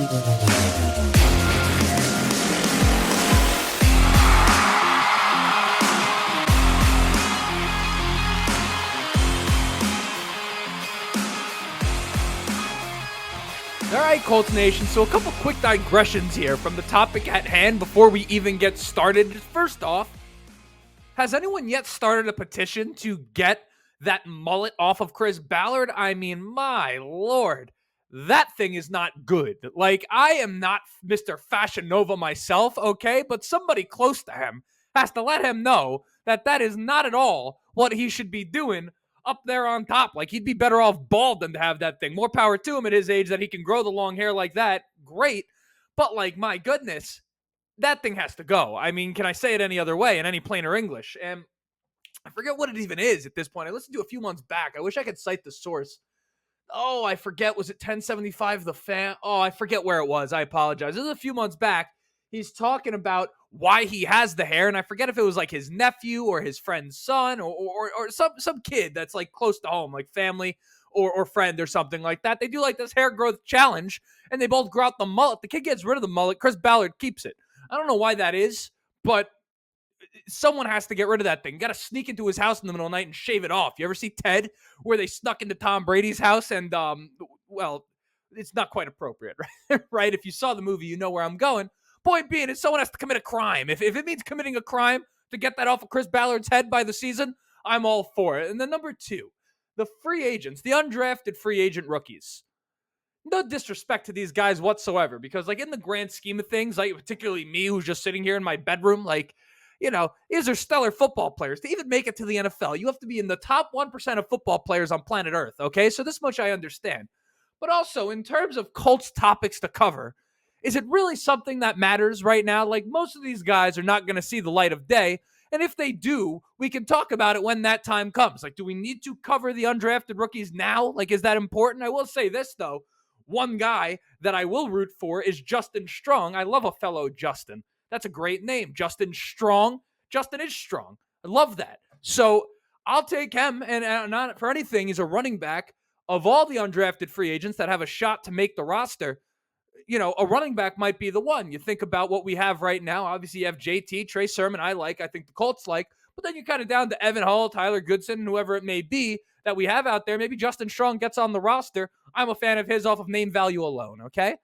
All right, Colts Nation, so a couple quick digressions here from the topic at hand before we even get started. First off, has anyone yet started a petition to get that mullet off of Chris Ballard? I mean, my lord, that thing is not good. Like, I am not Mr. Fashion Nova myself, okay? But somebody close to him has to let him know that that is not at all what he should be doing up there on top. Like, he'd be better off bald than to have that thing. More power to him at his age that he can grow the long hair like that. Great. But, like, my goodness, that thing has to go. I mean, can I say it any other way in any plainer English? And I forget what it even is at this point. I listened to a few months back. I wish I could cite the source. Oh, I forget. Was it 1075 The Fan? Oh, I forget where it was. I apologize. This was a few months back. He's talking about why he has the hair, and I forget if it was like his nephew or his friend's son or some kid that's like close to home, like family or friend or something like that. They do like this hair growth challenge, and they both grow out the mullet. The kid gets rid of the mullet. Chris Ballard keeps it. I don't know why that is, but someone has to get rid of that thing. You got to sneak into his house in the middle of the night and shave it off. You ever see Ted, where they snuck into Tom Brady's house and, well, it's not quite appropriate, right? Right? If you saw the movie, you know where I'm going. Point being is someone has to commit a crime. If it means committing a crime to get that off of Chris Ballard's head by the season, I'm all for it. And then number two, the free agents, the undrafted free agent rookies. No disrespect to these guys whatsoever, because like in the grand scheme of things, like particularly me who's just sitting here in my bedroom, like, you know, these are stellar football players. To even make it to the NFL, you have to be in the top 1% of football players on planet Earth, okay? So this much I understand. But also, in terms of Colts topics to cover, is it really something that matters right now? Like, most of these guys are not going to see the light of day. And if they do, we can talk about it when that time comes. Like, do we need to cover the undrafted rookies now? Like, is that important? I will say this, though. One guy that I will root for is Justin Strong. I love a fellow Justin. That's a great name. Justin Strong. Justin is strong. I love that. So I'll take him, and not for anything, he's a running back. Of all the undrafted free agents that have a shot to make the roster, you know, a running back might be the one. You think about what we have right now. Obviously, you have JT, Trey Sermon, I think the Colts like. But then you're kind of down to Evan Hull, Tyler Goodson, whoever it may be that we have out there. Maybe Justin Strong gets on the roster. I'm a fan of his off of name value alone, okay?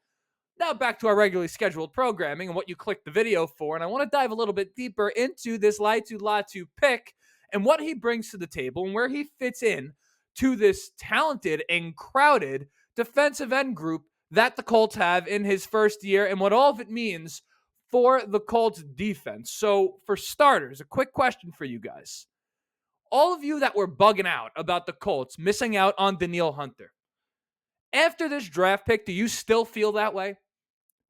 Now back to our regularly scheduled programming and what you clicked the video for. And I want to dive a little bit deeper into this Laiatu Latu pick and what he brings to the table and where he fits in to this talented and crowded defensive end group that the Colts have in his first year and what all of it means for the Colts defense. So for starters, a quick question for you guys. All of you that were bugging out about the Colts missing out on Danielle Hunter, after this draft pick, do you still feel that way?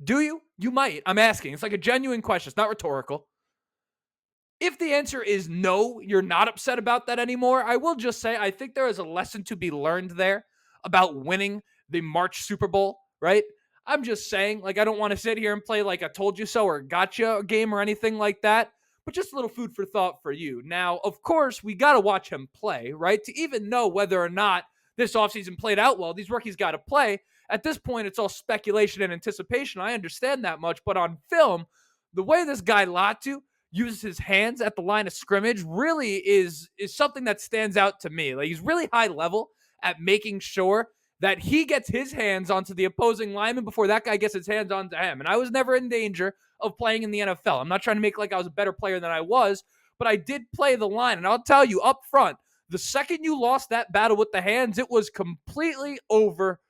Do you? You might. I'm asking. It's like a genuine question. It's not rhetorical. If the answer is no, you're not upset about that anymore, I will just say I think there is a lesson to be learned there about winning the March Super Bowl, right? I'm just saying, like, I don't want to sit here and play like a told you so or gotcha game or anything like that, but just a little food for thought for you. Now, of course, we got to watch him play, right? To even know whether or not this offseason played out well, these rookies got to play. At this point, it's all speculation and anticipation. I understand that much, but on film, the way this guy Latu uses his hands at the line of scrimmage really is something that stands out to me. Like, he's really high level at making sure that he gets his hands onto the opposing lineman before that guy gets his hands onto him. And I was never in danger of playing in the NFL. I'm not trying to make like I was a better player than I was, but I did play the line. And I'll tell you up front, the second you lost that battle with the hands, it was completely over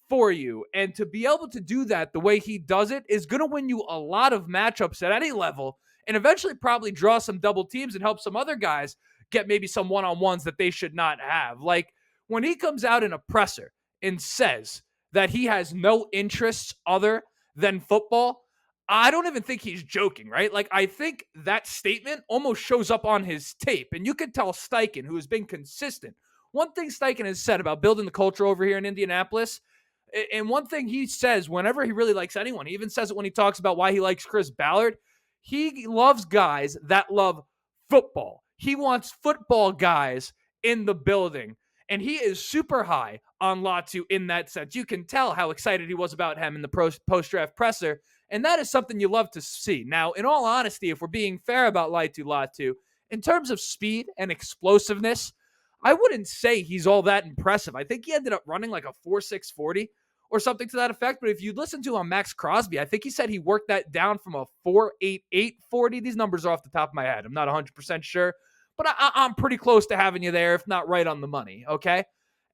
for you. And to be able to do that the way he does it is going to win you a lot of matchups at any level and eventually probably draw some double teams and help some other guys get maybe some one-on-ones that they should not have. Like when he comes out in a presser and says that he has no interests other than football, I don't even think he's joking, right? Like, I think that statement almost shows up on his tape, and you could tell Steichen, who has been consistent. One thing Steichen has said about building the culture over here in Indianapolis, and one thing he says whenever he really likes anyone, he even says it when he talks about why he likes Chris Ballard, he loves guys that love football. He wants football guys in the building, and he is super high on Latu in that sense. You can tell how excited he was about him in the post-draft presser, and that is something you love to see. Now, in all honesty, if we're being fair about Laiatu Latu, in terms of speed and explosiveness, I wouldn't say he's all that impressive. I think he ended up running like a 4.640 or something to that effect. But if you listen to on Max Crosby, I think he said he worked that down from a 4.8840. These numbers are off the top of my head. I'm not 100% sure, but I'm pretty close to having you there, if not right on the money. Okay.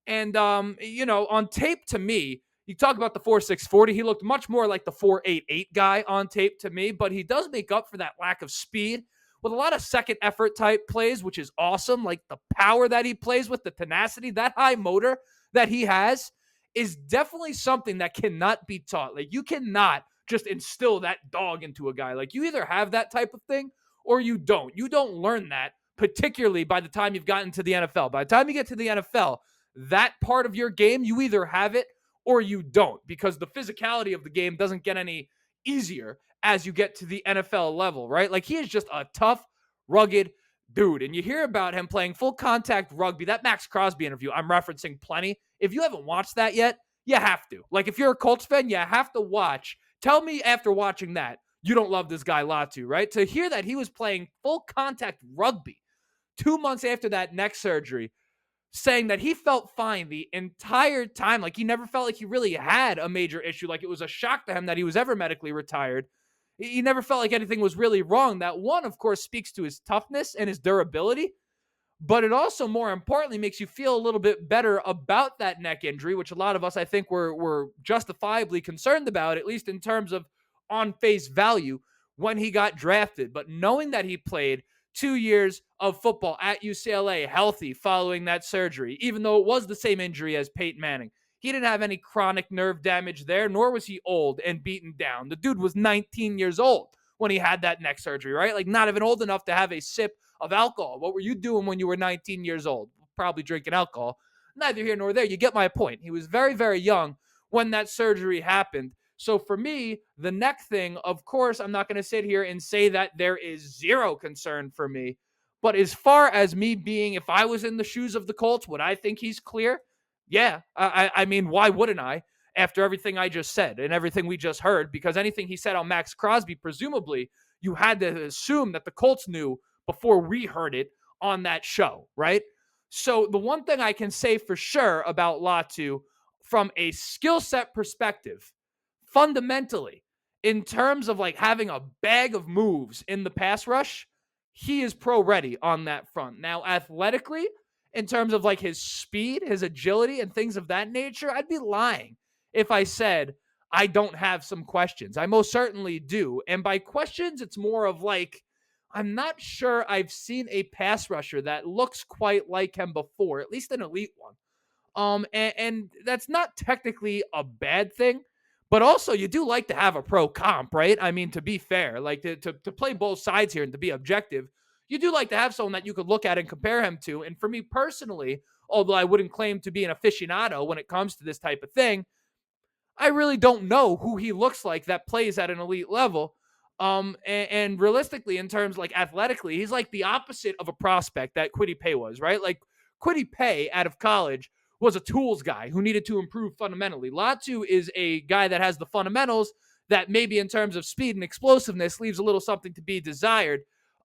And, on tape to me, you talk about the 4.640. He looked much more like the 4.88 guy on tape to me, but he does make up for that lack of speed with a lot of second effort type plays, which is awesome. Like the power that he plays with, the tenacity, that high motor that he has is definitely something that cannot be taught. Like you cannot just instill that dog into a guy. Like you either have that type of thing or you don't. You don't learn that, particularly by the time you've gotten to the NFL. By the time you get to the NFL, that part of your game, you either have it or you don't, because the physicality of the game doesn't get any easier as you get to the NFL level, right? Like he is just a tough, rugged dude. And you hear about him playing full contact rugby. That Max Crosby interview, I'm referencing plenty. If you haven't watched that yet, you have to. Like if you're a Colts fan, you have to watch. Tell me after watching that, you don't love this guy Latu, right? To hear that he was playing full contact rugby 2 months after that neck surgery, saying that he felt fine the entire time. Like he never felt like he really had a major issue. Like it was a shock to him that he was ever medically retired. He never felt like anything was really wrong. That one, of course, speaks to his toughness and his durability, but it also, more importantly, makes you feel a little bit better about that neck injury, which a lot of us, I think, were justifiably concerned about, at least in terms of on face value when he got drafted. But knowing that he played 2 years of football at UCLA healthy following that surgery, even though it was the same injury as Peyton Manning, he didn't have any chronic nerve damage there, nor was he old and beaten down. The dude was 19 years old when he had that neck surgery, right? Like not even old enough to have a sip of alcohol. What were you doing when you were 19 years old? Probably drinking alcohol. Neither here nor there. You get my point. He was very, very young when that surgery happened. So for me, the neck thing, of course, I'm not going to sit here and say that there is zero concern for me. But as far as me being, if I was in the shoes of the Colts, would I think he's clear? Yeah. I mean, why wouldn't I? After everything I just said and everything we just heard, because anything he said on Max Crosby, presumably you had to assume that the Colts knew before we heard it on that show, right? So the one thing I can say for sure about Latu from a skill set perspective, fundamentally, in terms of like having a bag of moves in the pass rush, he is pro ready on that front. Now, athletically, in terms of like his speed, his agility, and things of that nature, I'd be lying if I said I don't have some questions. I most certainly do. And by questions, it's more of like, I'm not sure I've seen a pass rusher that looks quite like him before, at least an elite one. And that's not technically a bad thing, but also you do like to have a pro comp, right? I mean, to be fair, like to play both sides here and to be objective, you do like to have someone that you could look at and compare him to. And for me personally, although I wouldn't claim to be an aficionado when it comes to this type of thing, I really don't know who he looks like that plays at an elite level. And realistically, in terms like athletically, he's like the opposite of a prospect that Kwity Paye was, right? Like Kwity Paye out of college was a tools guy who needed to improve fundamentally. Latu is a guy that has the fundamentals that maybe in terms of speed and explosiveness leaves a little something to be desired.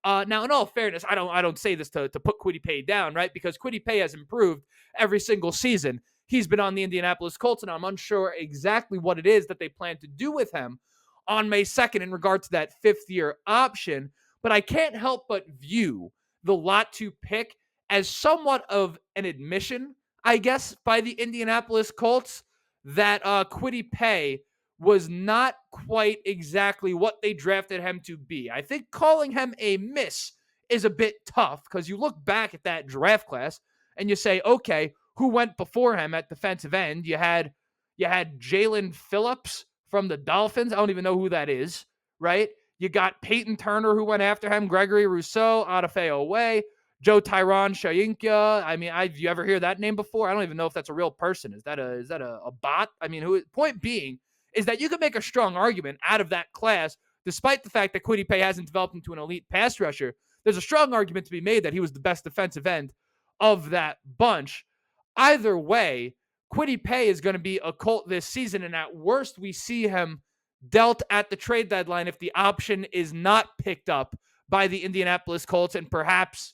Now, in all fairness, I don't say this to put Kwity Paye down, right? Because Kwity Paye has improved every single season he's been on the Indianapolis Colts, and I'm unsure exactly what it is that they plan to do with him on May 2nd in regard to that fifth-year option. But I can't help but view the Latu pick as somewhat of an admission, I guess, by the Indianapolis Colts that Kwity Paye was not quite exactly what they drafted him to be. I think calling him a miss is a bit tough because you look back at that draft class and you say, okay, who went before him at defensive end? You had Jalen Phillips from the Dolphins. I don't even know who that is, right? You got Peyton Turner who went after him, Gregory Rousseau, Adefeo Way, Joe Tyron Shayinka. I mean, you ever hear that name before? I don't even know if that's a real person. Is that a bot? I mean, point being is that you could make a strong argument out of that class, despite the fact that Kwity Paye hasn't developed into an elite pass rusher. There's a strong argument to be made that he was the best defensive end of that bunch. Either way, Kwity Paye is going to be a Colt this season, and at worst, we see him dealt at the trade deadline if the option is not picked up by the Indianapolis Colts, and perhaps,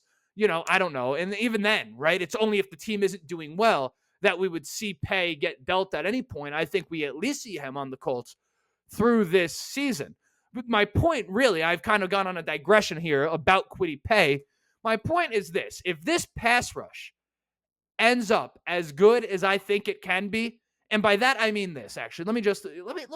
I don't know. And even then, right, it's only if the team isn't doing well that we would see Paye get dealt at any point. I think we at least see him on the Colts through this season. But my point, really, I've kind of gone on a digression here about Kwity Paye. My point is this: if this pass rush ends up as good as I think it can be, and by that I mean this, actually, let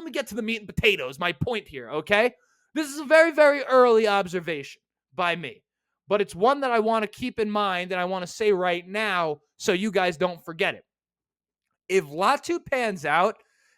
me get to the meat and potatoes. My point here, okay? This is a very, very early observation by me, but it's one that I want to keep in mind and I want to say right now so you guys don't forget it. If Latu pans out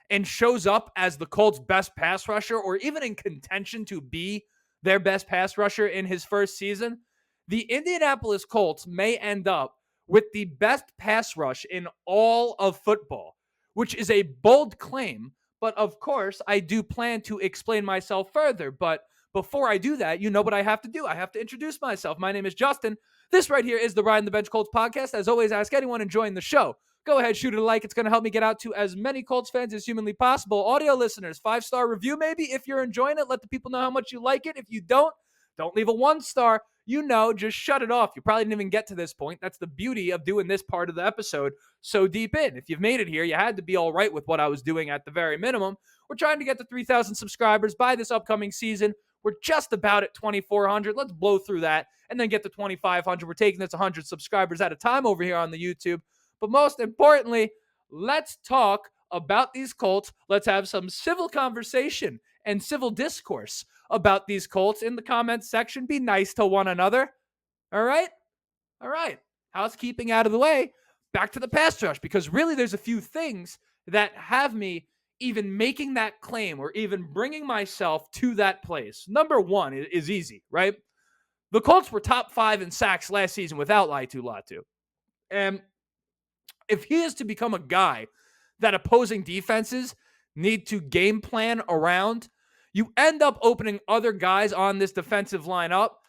and shows up as the Colts' best pass rusher, or even in contention to be their best pass rusher in his first season, the Indianapolis Colts may end up with the best pass rush in all of football, which is a bold claim. But of course, I do plan to explain myself further. But before I do that, you know what I have to do. I have to introduce myself. My name is Justin. This right here is the Riding the Bench Colts podcast. As always, ask anyone enjoying the show, go ahead, shoot it a like. It's going to help me get out to as many Colts fans as humanly possible. Audio listeners, 5-star review maybe. If you're enjoying it, let the people know how much you like it. If you don't leave a 1-star. Just shut it off. You probably didn't even get to this point. That's the beauty of doing this part of the episode so deep in. If you've made it here, you had to be all right with what I was doing at the very minimum. We're trying to get to 3,000 subscribers by this upcoming season. We're just about at 2,400. Let's blow through that and then get to 2,500. We're taking this 100 subscribers at a time over here on the YouTube. But most importantly, let's talk about these Colts. Let's have some civil conversation and civil discourse about these Colts in the comments section. Be nice to one another. All right? All right. Housekeeping out of the way. Back to the pass rush, because really there's a few things that have me even making that claim or even bringing myself to that place. Number one is easy, right? The Colts were top 5 in sacks last season without Laiatu Latu. And if he is to become a guy that opposing defenses need to game plan around, you end up opening other guys on this defensive line up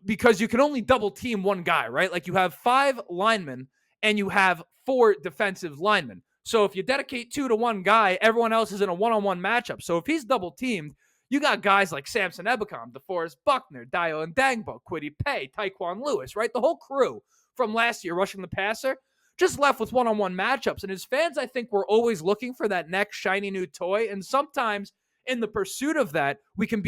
because you can only double team one guy, right? Like you have 5 linemen and you have 4 defensive linemen. So if you dedicate 2 to one guy, everyone else is in a one-on-one matchup. So if he's double teamed, you got guys like Samson Ebukam, DeForest Buckner, Dio and Dangbo, Kwity Paye, Tyquan Lewis, right? The whole crew from last year rushing the passer just left with one-on-one matchups. And his fans, I think, were always looking for that next shiny new toy. And sometimes in the pursuit of that, we could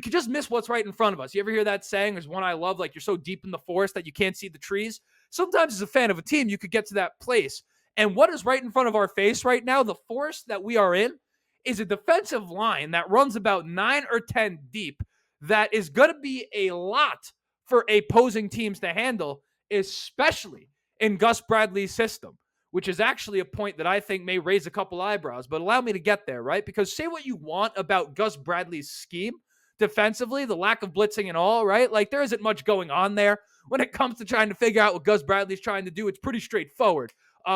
just miss what's right in front of us. You ever hear that saying? There's one I love, like you're so deep in the forest that you can't see the trees. Sometimes as a fan of a team, you could get to that place. And what is right in front of our face right now, the forest that we are in, is a defensive line that runs about 9 or 10 deep that is going to be a lot for opposing teams to handle, especially in Gus Bradley's system, which is actually a point that I think may raise a couple eyebrows, but allow me to get there, right? Because say what you want about Gus Bradley's scheme defensively, the lack of blitzing and all, right? Like there isn't much going on there. When it comes to trying to figure out what Gus Bradley's trying to do, it's pretty straightforward,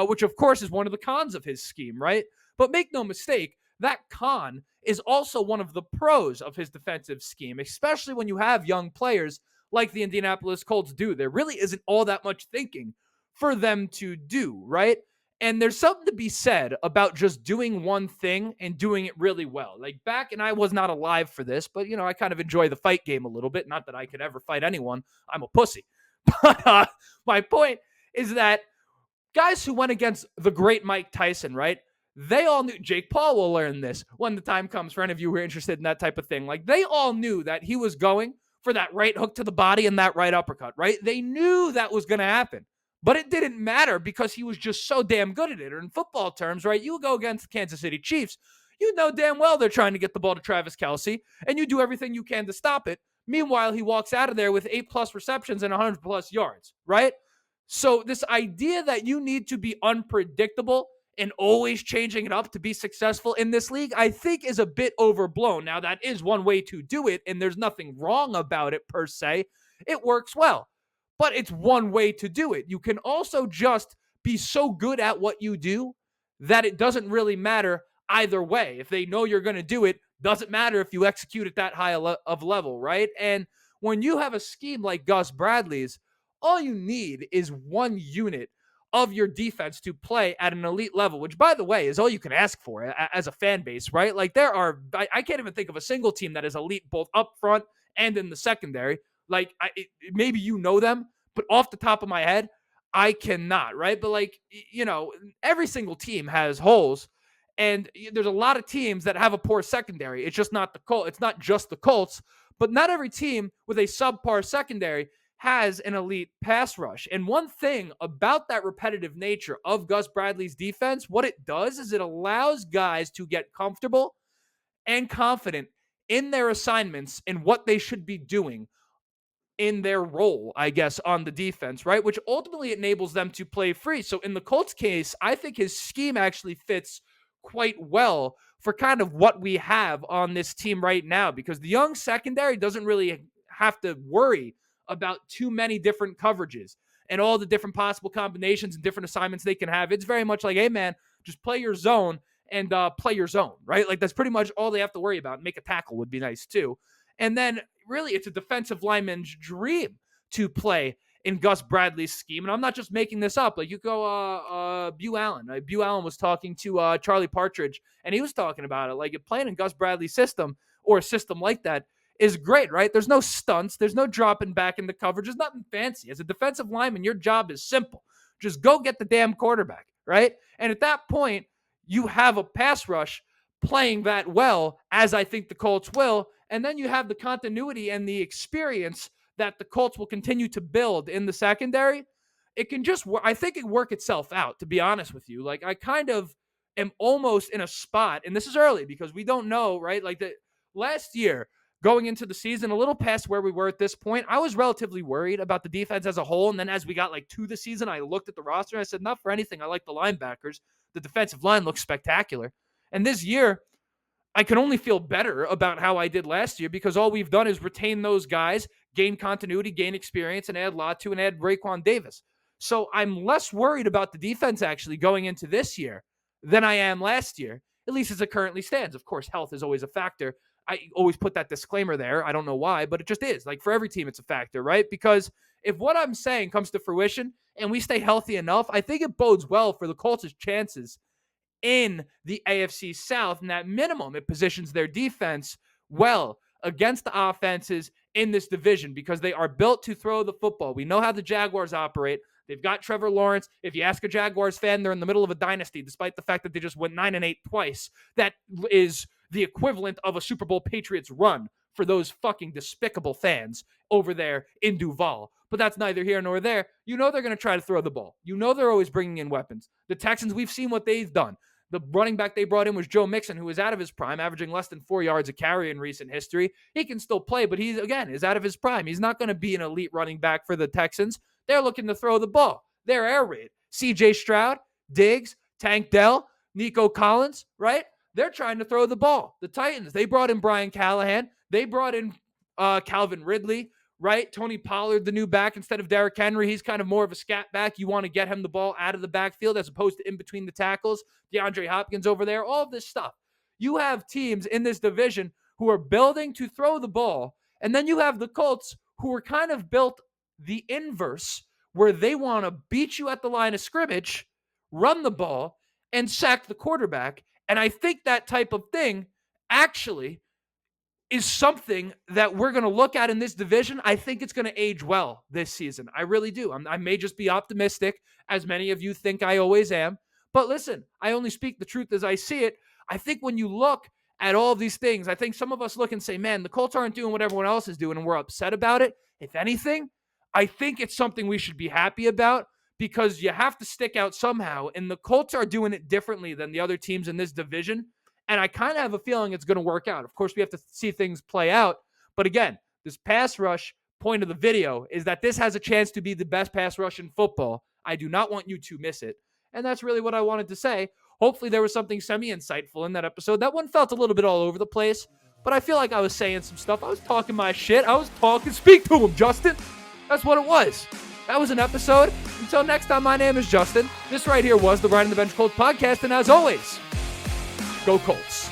which of course is one of the cons of his scheme, right? But make no mistake, that con is also one of the pros of his defensive scheme, especially when you have young players like the Indianapolis Colts do. There really isn't all that much thinking for them to do, right? And there's something to be said about just doing one thing and doing it really well. Like back, and I was not alive for this, but I kind of enjoy the fight game a little bit. Not that I could ever fight anyone. I'm a pussy. But my point is that guys who went against the great Mike Tyson, right? They all knew. Jake Paul will learn this when the time comes for any of you who are interested in that type of thing. Like they all knew that he was going for that right hook to the body and that right uppercut, right? They knew that was going to happen. But it didn't matter because he was just so damn good at it. Or in football terms, right, you go against the Kansas City Chiefs, you know damn well they're trying to get the ball to Travis Kelce, and you do everything you can to stop it. Meanwhile, he walks out of there with 8+ receptions and 100+ yards, right? So this idea that you need to be unpredictable and always changing it up to be successful in this league, I think is a bit overblown. Now, that is one way to do it, and there's nothing wrong about it per se. It works well. But it's one way to do it. You can also just be so good at what you do that it doesn't really matter either way. If they know you're going to do it, doesn't matter if you execute at that high of level, right? And when you have a scheme like Gus Bradley's, all you need is one unit of your defense to play at an elite level, which, by the way, is all you can ask for as a fan base, right? Like, I can't even think of a single team that is elite both up front and in the secondary. Like, maybe you know them, but off the top of my head, I cannot, right? But, like, every single team has holes, and there's a lot of teams that have a poor secondary. It's just not the Colts. It's not just the Colts, but not every team with a subpar secondary has an elite pass rush. And one thing about that repetitive nature of Gus Bradley's defense, what it does is it allows guys to get comfortable and confident in their assignments and what they should be doing in their role, I guess, on the defense, right? Which ultimately enables them to play free. So in the Colts case, I think his scheme actually fits quite well for kind of what we have on this team right now, because the young secondary doesn't really have to worry about too many different coverages and all the different possible combinations and different assignments they can have. It's very much like, hey, man, just play your zone and play your zone, right? Like, that's pretty much all they have to worry about. Make a tackle would be nice too. And then really it's a defensive lineman's dream to play in Gus Bradley's scheme. And I'm not just making this up. Like, you go Bu Allen. Bu Allen was talking to Charlie Partridge, and he was talking about it. Like, playing in Gus Bradley's system or a system like that is great, right? There's no stunts. There's no dropping back in the coverage. There's nothing fancy. As a defensive lineman, your job is simple. Just go get the damn quarterback, right? And at that point, you have a pass rush playing that well, as I think the Colts will. And then you have the continuity and the experience that the Colts will continue to build in the secondary. It can just work. I think it work itself out, to be honest with you. Like, I kind of am almost in a spot, and this is early because we don't know, right? Like, the last year, going into the season, a little past where we were at this point, I was relatively worried about the defense as a whole. And then as we got to the season, I looked at the roster and I said, not for anything, I like the linebackers. The defensive line looks spectacular. And this year, I can only feel better about how I did last year, because all we've done is retain those guys, gain continuity, gain experience, and add Latu and add Raekwon Davis. So I'm less worried about the defense actually going into this year than I am last year, at least as it currently stands. Of course, health is always a factor. I always put that disclaimer there. I don't know why, but it just is. Like, for every team, it's a factor, right? Because if what I'm saying comes to fruition and we stay healthy enough, I think it bodes well for the Colts' chances in the AFC South. And at minimum, it positions their defense well against the offenses in this division, because they are built to throw the football. We know how the Jaguars operate. They've got Trevor Lawrence. If you ask a Jaguars fan, they're in the middle of a dynasty, despite the fact that they just went 9-8 twice. That is the equivalent of a Super Bowl Patriots run for those fucking despicable fans over there in Duval. But that's neither here nor there. You know they're going to try to throw the ball. You know they're always bringing in weapons. The Texans, we've seen what they've done. The running back they brought in was Joe Mixon, who is out of his prime, averaging less than 4 yards a carry in recent history. He can still play, but he, again, is out of his prime. He's not going to be an elite running back for the Texans. They're looking to throw the ball. They're air raid. C.J. Stroud, Diggs, Tank Dell, Nico Collins, right? They're trying to throw the ball. The Titans, they brought in Brian Callahan. They brought in Calvin Ridley, right? Tony Pollard, the new back, instead of Derrick Henry. He's kind of more of a scat back. You want to get him the ball out of the backfield as opposed to in between the tackles. DeAndre Hopkins over there, all of this stuff. You have teams in this division who are building to throw the ball, and then you have the Colts who are kind of built the inverse, where they want to beat you at the line of scrimmage, run the ball, and sack the quarterback. And I think that type of thing actually is something that we're going to look at in this division. I think it's going to age well this season. I really do. I may just be optimistic, as many of you think I always am. But listen, I only speak the truth as I see it. I think when you look at all of these things, I think some of us look and say, man, the Colts aren't doing what everyone else is doing, and we're upset about it. If anything, I think it's something we should be happy about, because you have to stick out somehow. And the Colts are doing it differently than the other teams in this division. And I kind of have a feeling it's going to work out. Of course, we have to see things play out. But again, this pass rush point of the video is that this has a chance to be the best pass rush in football. I do not want you to miss it. And that's really what I wanted to say. Hopefully there was something semi-insightful in that episode. That one felt a little bit all over the place, but I feel like I was saying some stuff. I was talking my shit. I was talking. Speak to him, Justin. That's what it was. That was an episode. Until next time, my name is Justin. This right here was the Riding the Bench Colts podcast. And as always, go Colts.